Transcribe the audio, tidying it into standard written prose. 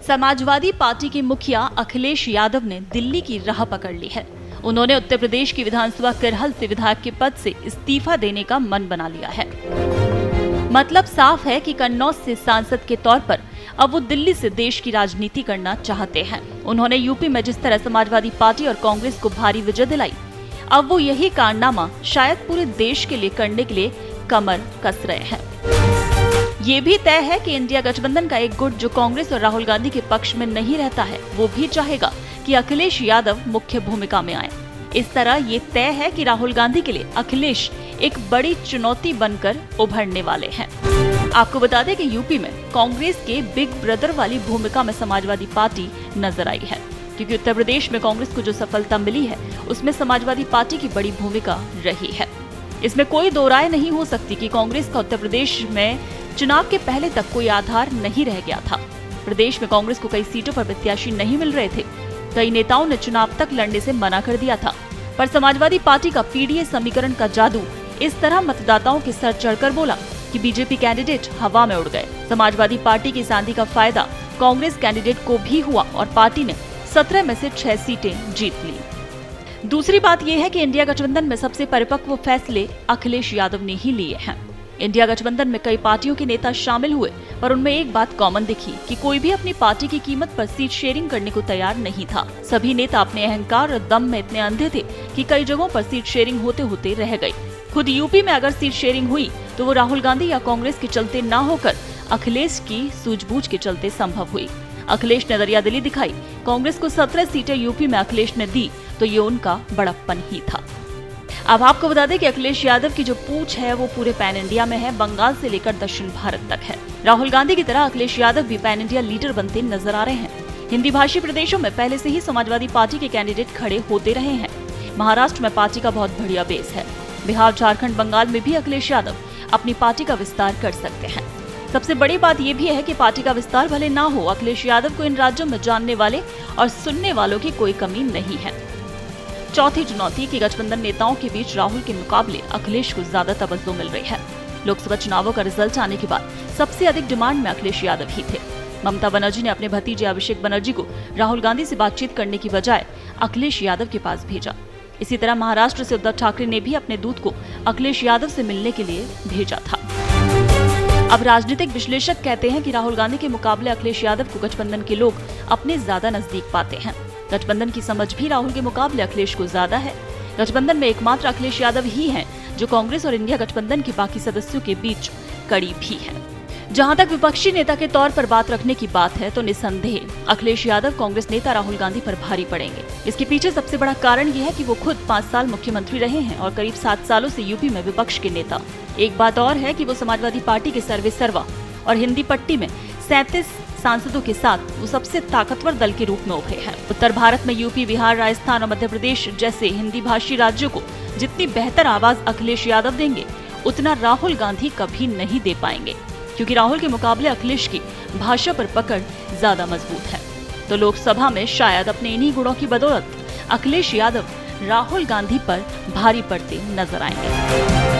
Samajwadi party के मुखिया अखिलेश यादव ने दिल्ली की राह पकड़ ली है। उन्होंने उत्तर प्रदेश की विधानसभा करहल से विधायक के पद से इस्तीफा देने का मन बना लिया है। मतलब साफ है कि कन्नौज से सांसद के तौर पर अब वो दिल्ली से देश की राजनीति करना चाहते हैं। उन्होंने यूपी में जिस तरह समाजवादी पार्टी और कांग्रेस को भारी विजय दिलाई, अब वो यही कारनामा शायद पूरे देश के लिए करने के लिए कमर कस रहे हैं। ये भी तय है कि इंडिया गठबंधन का एक गुट जो कांग्रेस और राहुल गांधी के पक्ष में नहीं रहता है, वो भी चाहेगा कि अखिलेश यादव मुख्य भूमिका में आए। इस तरह ये तय है कि राहुल गांधी के लिए अखिलेश एक बड़ी चुनौती बनकर उभरने वाले हैं। आपको बता दें कि यूपी में कांग्रेस के बिग ब्रदर वाली भूमिका में समाजवादी पार्टी नजर आई है, क्योंकि उत्तर प्रदेश में कांग्रेस को जो सफलता मिली है उसमें समाजवादी पार्टी की बड़ी भूमिका रही है। इसमें कोई दो राय नहीं हो सकती कि कांग्रेस का उत्तर प्रदेश में चुनाव के पहले तक कोई आधार नहीं रह गया था। प्रदेश में कांग्रेस को कई सीटों पर प्रत्याशी नहीं मिल रहे थे। कई नेताओं ने चुनाव तक लड़ने से मना कर दिया था, पर समाजवादी पार्टी का पीडीए समीकरण का जादू इस तरह मतदाताओं के सर चढ़कर बोला कि बीजेपी कैंडिडेट हवा में उड़ गए। समाजवादी पार्टी की आंधी का फायदा कांग्रेस कैंडिडेट को भी हुआ और पार्टी ने 17 में से 6 सीटें जीत ली। दूसरी बात यह है कि इंडिया गठबंधन में सबसे परिपक्व फैसले अखिलेश यादव ने ही लिए हैं। इंडिया गठबंधन में कई पार्टियों के नेता शामिल हुए, पर उनमें एक बात कॉमन दिखी कि कोई भी अपनी पार्टी की कीमत पर सीट शेयरिंग करने को तैयार नहीं था। सभी नेता अपने अहंकार और दम में इतने अंधे थे कि कई जगहों पर सीट शेयरिंग होते होते रह गई। खुद यूपी में अगर सीट शेयरिंग हुई तो वो राहुल गांधी या कांग्रेस के चलते न होकर अखिलेश की सूझबूझ के चलते संभव हुई। अखिलेश ने दरियादिली दिखाई। कांग्रेस को 17 सीटें यूपी में अखिलेश ने दी तो ये उनका बड़प्पन ही था। अब आपको बता दें कि अखिलेश यादव की जो पूछ है वो पूरे पैन इंडिया में है, बंगाल से लेकर दक्षिण भारत तक है। राहुल गांधी की तरह अखिलेश यादव भी पैन इंडिया लीडर बनते नजर आ रहे हैं। हिंदी भाषी प्रदेशों में पहले से ही समाजवादी पार्टी के कैंडिडेट खड़े होते रहे हैं। महाराष्ट्र में पार्टी का बहुत बढ़िया बेस है। बिहार, झारखंड, बंगाल में भी अखिलेश यादव अपनी पार्टी का विस्तार कर सकते हैं। सबसे बड़ी बात यह भी है कि पार्टी का विस्तार भले ना हो, अखिलेश यादव को इन राज्यों में जानने वाले और सुनने वालों की कोई कमी नहीं है। चौथी चुनौती की गठबंधन नेताओं के बीच राहुल के मुकाबले अखिलेश को ज्यादा तवज्जो मिल रही है। लोकसभा चुनावों का रिजल्ट आने के बाद सबसे अधिक डिमांड में अखिलेश यादव ही थे। ममता बनर्जी ने अपने भतीजे अभिषेक बनर्जी को राहुल गांधी से बातचीत करने की बजाय अखिलेश यादव के पास भेजा। इसी तरह महाराष्ट्र से उद्धव ठाकरे ने भी अपने दूत को अखिलेश यादव से मिलने के लिए भेजा था। अब राजनीतिक विश्लेषक कहते हैं कि राहुल गांधी के मुकाबले अखिलेश यादव को गठबंधन के लोग अपने ज्यादा नजदीक पाते हैं। गठबंधन की समझ भी राहुल के मुकाबले अखिलेश को ज्यादा है। गठबंधन में एकमात्र अखिलेश यादव ही हैं जो कांग्रेस और इंडिया गठबंधन के बाकी सदस्यों के बीच कड़ी भी है। जहां तक विपक्षी नेता के तौर पर बात रखने की बात है तो निसंदेह अखिलेश यादव कांग्रेस नेता राहुल गांधी पर भारी पड़ेंगे। इसके पीछे सबसे बड़ा कारण यह है कि वो खुद 5 साल मुख्यमंत्री रहे हैं और करीब 7 सालों से यूपी में विपक्ष के नेता। एक बात और है कि वो समाजवादी पार्टी के सर्वे सर्वा और हिंदी पट्टी में 37 सांसदों के साथ वो सबसे ताकतवर दल के रूप में उभरे हैं। उत्तर भारत में यूपी, बिहार, राजस्थान और मध्य प्रदेश जैसे हिंदी भाषी राज्यों को जितनी बेहतर आवाज अखिलेश यादव देंगे, उतना राहुल गांधी कभी नहीं दे पाएंगे, क्योंकि राहुल के मुकाबले अखिलेश की भाषा पर पकड़ ज्यादा मजबूत है। तो लोकसभा में शायद अपने इन्हीं गुणों की बदौलत अखिलेश यादव राहुल गांधी पर भारी पड़ते नजर आएंगे।